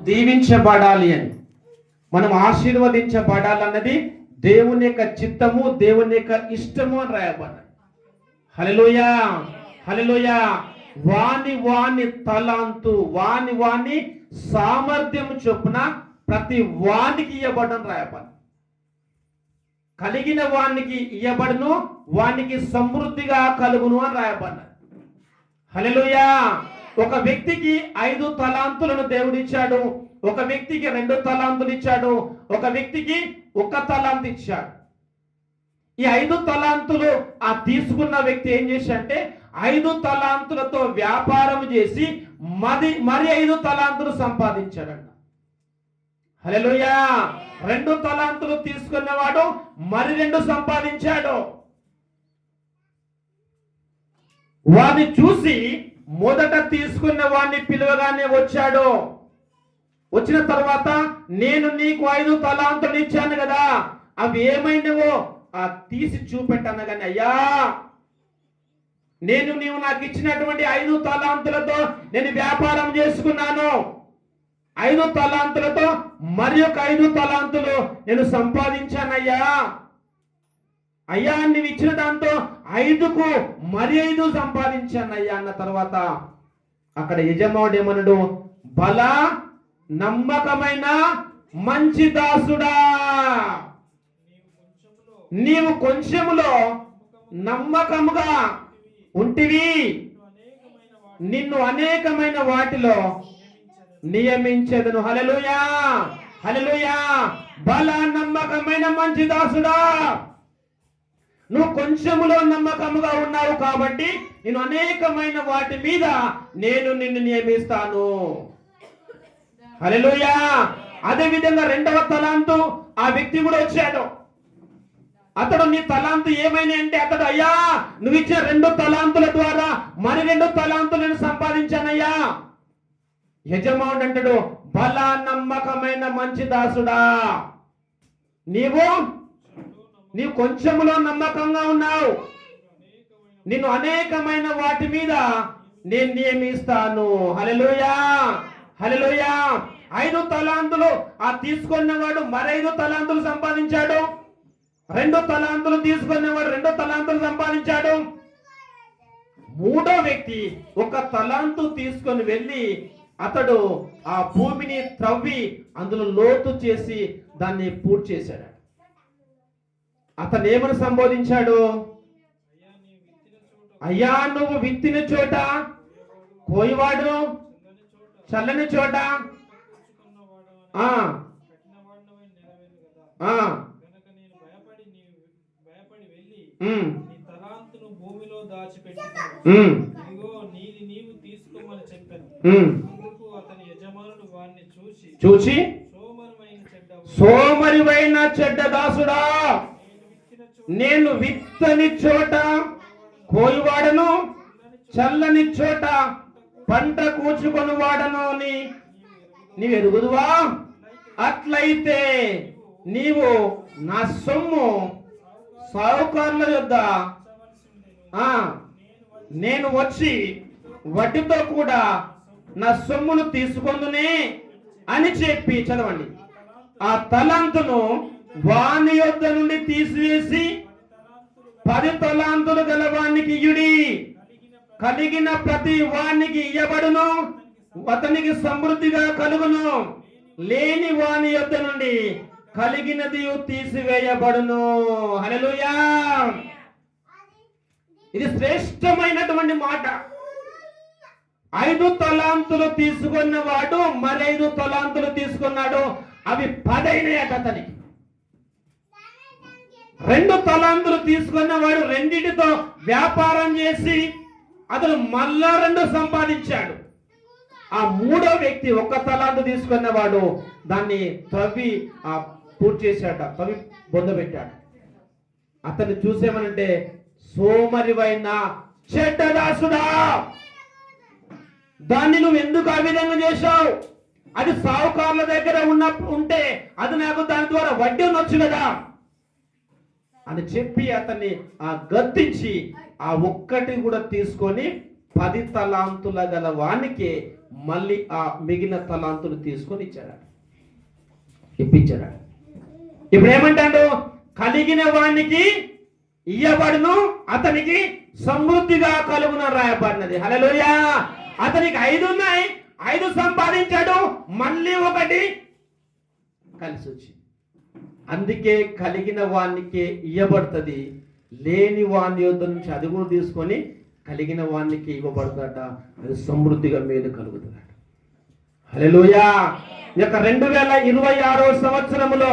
దీవించబడాలి అని, మనం ఆశీర్వదించబడాలన్నది దేవుని యొక్క చిత్తము, దేవుని యొక్క ఇష్టము అని రాయబడ్డాడు. హల్లెలూయా, హల్లెలూయా. వాని తలాంతు, వాని సామర్థ్యం చొప్పున ప్రతి వానికి ఇయ్యబడని రాయబడి, కలిగిన వానికి ఇయ్యబడును, వానికి సమృద్ధిగా కలుగును అని రాయబడ్డాడు. హల్లెలూయా. ఒక వ్యక్తికి 5 తలాంతులను దేవుడిచ్చాడు, ఒక వ్యక్తికి 2 తలాంతులు ఇచ్చాడు, ఒక వ్యక్తికి 1 తలాంతు ఇచ్చాడు. ఈ 5 తలాంతులు ఆ తీసుకున్న వ్యక్తి ఏం చేశాడంటే 5 తలాంతులతో వ్యాపారం చేసి మరి 5 తలాంతులు సంపాదించాడంట. హల్లెలూయా. 2 తలాంతులు తీసుకున్నవాడు మరి 2 సంపాదించాడు. వాడిని చూసి మొదట తీసుకున్న వాడిని పిలువగానే వచ్చాడు. వచ్చిన తర్వాత నేను నీకు 5 తలాంతులు ఇచ్చాను కదా, అవి ఏమైనవో తీసి చూపెట్టాను. కానీ అయ్యా, నీవు నాకు ఇచ్చినటువంటి 5 తలాంతులతో నేను వ్యాపారం చేసుకున్నాను, 5 తలాంతులతో మరి ఒక 5 తలాంతులు నేను సంపాదించానయ్యా. అయ్యా, నువ్వు ఇచ్చిన దాంతో 5కు మరి 5 సంపాదించానయ్యా అన్న తర్వాత అక్కడ యజమానుడు ఏమన్నాడు, బల నమ్మకమైన మంచి దాసుడా, నీవు కొంచెములో నమ్మకముగా ఉంటివి, నిన్ను అనేకమైన వాటిలో నియమించెదను. హల్లెలూయా, హల్లెలూయా. బల నమ్మకమైన మంచి దాసుడా, నువ్వు కొంచెములో నమ్మకముగా ఉన్నావు కాబట్టి నేను అనేకమైన వాటి మీద నేను నిన్ను నియమిస్తాను. హల్లెలూయా. అదే విధంగా 2వ తలాంతు ఆ వ్యక్తి కూడా వచ్చాడు. అతడు నీ తలాంతు ఏమైనా అంటే అతడు, అయ్యా, నువ్వు ఇచ్చిన 2 తలాంతుల ద్వారా మరి 2 తలాంతులు నేను సంపాదించానయ్యా. యజమానుడు అంటాడు, బల నమ్మకమైన మంచి దాసుడా, నీవు కొంచెములో నమ్మకంగా ఉన్నావు, నిన్ను అనేకమైన వాటి మీద నేను నియమిస్తాను. హల్లెలూయా, హల్లెలూయా. 5 తలాంతులు ఆ తీసుకున్నవాడు మరి 5 తలాంతులు సంపాదించాడు. 2 తలాంతులు తీసుకున్నవాడు 2 తలాంతులు సంపాదించాడు. 3వ వ్యక్తి 1 తలాంతు తీసుకొని వెళ్ళి అతడు ఆ భూమిని త్రవ్వి అందులో లోతు చేసి దాన్ని పూర్తి చేశాడు. అతను ఏమని సంబోధించాడు, అయ్యా, నువ్వు విత్తిన చోట కోయివాడు, చల్లని చోట చూచి సోమరివైన చెడ్డ దాసుడా, నేను విత్తని చోట కోయివాడను, చల్లని చోట పంట కూర్చుకొని వాడను అని నీవు ఎరుగుదువా? అట్లయితే నీవు నా సొమ్ము సావుకారుల యొద్ద నేను వచ్చి వడ్డీతో కూడా నా సొమ్మును తీసుకొందునే అని చెప్పి, చదవండి, ఆ తలాంతును వాని యొద్ద నుండి తీసివేసి 10 తలాంతులు గల వానికి ఇయ్యుడి, కలిగిన ప్రతి వానికి ఇయ్యబడును, అతనికి సమృద్ధిగా కలుగును, లేని వాని యొద్ద నుండి కలిగినది తీసివేయబడును. హల్లెలూయా. ఇది శ్రేష్టమైనటువంటి మాట. 5 తలాంతులు తీసుకున్నవాడు మరి 5 తలాంతులు తీసుకున్నాడు, అవి 10 అయినాయట అతనికి. 2 తలాంతులు తీసుకున్నవాడు రెండిటితో వ్యాపారం చేసి అతను మళ్ళా 2 సంపాదించాడు. ఆ 3వ వ్యక్తి 1 తలాంతు తీసుకున్నవాడు దాన్ని త్రవ్వి పూర్తి చేశాడు, త్రవ్వి బొందబెట్టాడు. అతన్ని చూసేమనంటే, సోమరివైన చెడ్డదాసుడా, దాన్ని నువ్వు ఎందుకు ఆ విధంగా చేశావు? అది సావుకారుల దగ్గర ఉంటే అది నాకు దాని ద్వారా వడ్డీ ఉండొచ్చు కదా అని చెప్పి అతన్ని గద్దించి ఆ ఒక్కటి కూడా తీసుకొని 10 తలాంతుల గల వానికి మళ్ళీ ఆ మిగిలిన తలాంతులు తీసుకొని ఇప్పించాడు. ఇప్పుడు ఏమంటాడు? కలిగిన వానికి ఇయ్యబడును, అతనికి సమృద్ధిగా కలుగున రాయబడినది. హల్లెలూయా. అతనికి 5 ఉన్నాయి, 5 సంపాదించాడు, మళ్ళీ 1 కలిసి వచ్చింది. అందుకే కలిగిన వానికే ఇయ్యబడుతుంది, లేని వాని యొద్ద నుంచి అది కూడా తీసుకొని కలిగిన వానికి ఇవ్వబడుతుందట. అది సమృద్ధిగా మేలు కలుగుతుందట. హల్లెలూయా. ఈ యొక్క 2026వ సంవత్సరములో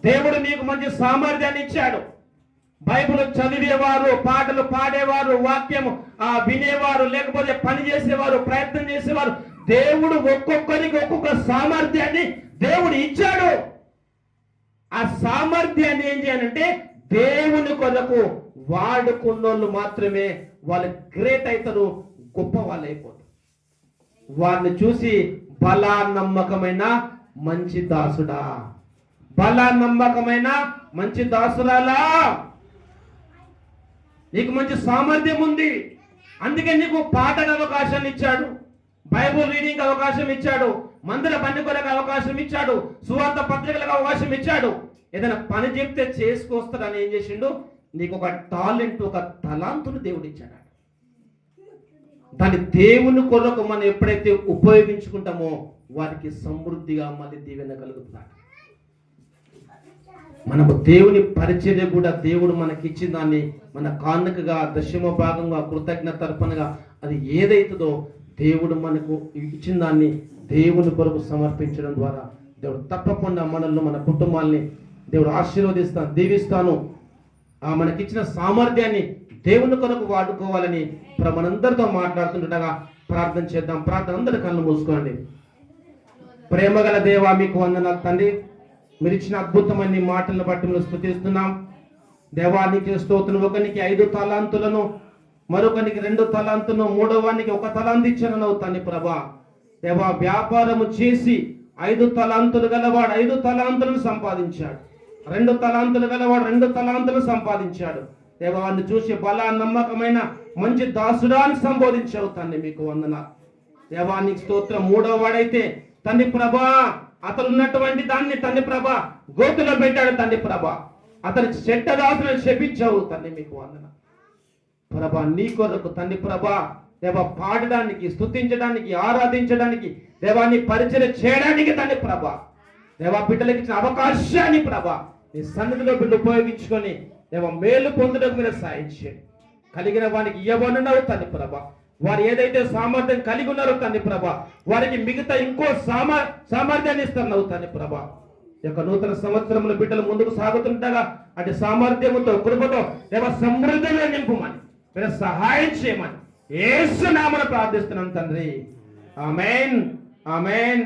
దేవుడు మీకు మంచి సామర్థ్యాన్ని ఇచ్చాడు. బైబిల్ చదివేవారు, పాటలు పాడేవారు, వాక్యము వినేవారు, లేకపోతే పని చేసేవారు, ప్రయత్నం చేసేవారు, దేవుడు ఒక్కొక్కరికి ఒక్కొక్క సామర్థ్యాన్ని దేవుడు ఇచ్చాడు. ఆ సామర్థ్యాన్ని ఏం చేయాలంటే దేవుని కొరకు వాడుకున్నోళ్ళు మాత్రమే వాళ్ళు గ్రేట్ అవుతారు, గొప్ప వాళ్ళు అయిపోతారు. వారిని చూసి బలా నమ్మకమైన మంచి దాసుడా, బలా నమ్మకమైన మంచి దాసురాలా, నీకు మంచి సామర్థ్యం ఉంది, అందుకే నీకు పాటకు అవకాశాన్ని ఇచ్చాడు, బైబుల్ రీడింగ్ అవకాశం ఇచ్చాడు, మందిర పండుగలకు అవకాశం ఇచ్చాడు, సువార్త పత్రికలకు అవకాశం ఇచ్చాడు. ఏదైనా పని చెప్తే చేసుకొస్తాడని ఏం చేసిండు? నీకు ఒక టాలెంట్, ఒక తలాంతును దేవుడు ఇచ్చాడు. దాన్ని దేవుని కొరకు మనం ఎప్పుడైతే ఉపయోగించుకుంటామో వారికి సమృద్ధిగా మళ్ళీ దీవెన కలుగుతున్నాడు. మనము దేవుని పరిచర్య కూడా దేవుడు మనకి ఇచ్చిన దాన్ని మన కానుకగా, దశమ భాగంగా, కృతజ్ఞత అర్పణగా అది ఏదైతుందో దేవుడు మనకు ఇచ్చిన దాన్ని దేవుని కొరకు సమర్పించడం ద్వారా దేవుడు తప్పకుండా మనల్ని, మన కుటుంబాల్ని దేవుడు ఆశీర్వదిస్తాను, దీవిస్తాను. మనకిచ్చిన సామర్థ్యాన్ని దేవుని కొరకు వాడుకోవాలని మనందరితో మాట్లాడుతుండగా ప్రార్థన చేద్దాం. ప్రార్థన అందరి కళ్ళు మూసుకోండి. ప్రేమగల దేవా, మీకు వందనాలు తండ్రి. మీరు ఇచ్చిన అద్భుతమైన మాటలను బట్టి మేము స్తుతిస్తున్నాం. దేవానికి స్తోత్రం. ఒకనికి 5 తలాంతులను, మరొకనికి 2 తలాంతులను, మూడోవానికి 1 తలాంతు ఇచ్చాను తండ్రి ప్రభా. దేవా, వ్యాపారము చేసి 5 తలాంతులు గలవాడు 5 తలాంతులను సంపాదించాడు, 2 తలాంతులు గలవాడు 2 తలాంతులు సంపాదించాడు. దేవాన్ని చూసి బలా నమ్మకమైన మంచి దాసుడాన్ని సంబోధించావు తండ్రి, మీకు వందనాలు. దేవానికి స్తోత్రం. మూడో వాడైతే తండ్రి ప్రభా, అతను ఉన్నటువంటి దాన్ని తండ్రి ప్రభా గోతులో పెట్టాడు తండ్రి ప్రభా. అతని చెడ్డ దాసులను శపించావు తండ్రి, మీకు వందనాలు ప్రభా. నీ కొరకు తండ్రి ప్రభా దేవా పాడడానికి, స్తుతించడానికి, ఆరాధించడానికి, దేవాన్ని పరిచయం చేయడానికి తండ్రి ప్రభా, దేవా బిడ్డలకు ఇచ్చిన అవకాశాన్ని ప్రభా నీ సన్నిధిలో బిడ్డ ఉపయోగించుకొని దేవా మేలు పొందడం మీద సాయం చేయండి. కలిగిన వానికి ఇవ్వబడినవు తండ్రి ప్రభా. వారు ఏదైతే సామర్థ్యం కలిగి ఉన్నారో తండ్రి ప్రభా, వారికి మిగతా ఇంకో సామర్థ్యాన్ని ఇస్తున్నావు తండ్రి ప్రభా. ఈ యొక్క నూతన సంవత్సరంలో బిడ్డలు ముందుకు సాగుతుండగా అటు సామర్థ్యముతో, కృపతో దేవా సమృద్ధిగా నింపుమని, మీరు సహాయం చేయమని యేసు నామమున ప్రార్థిస్తున్నాం తండ్రి. ఆమేన్, ఆమేన్.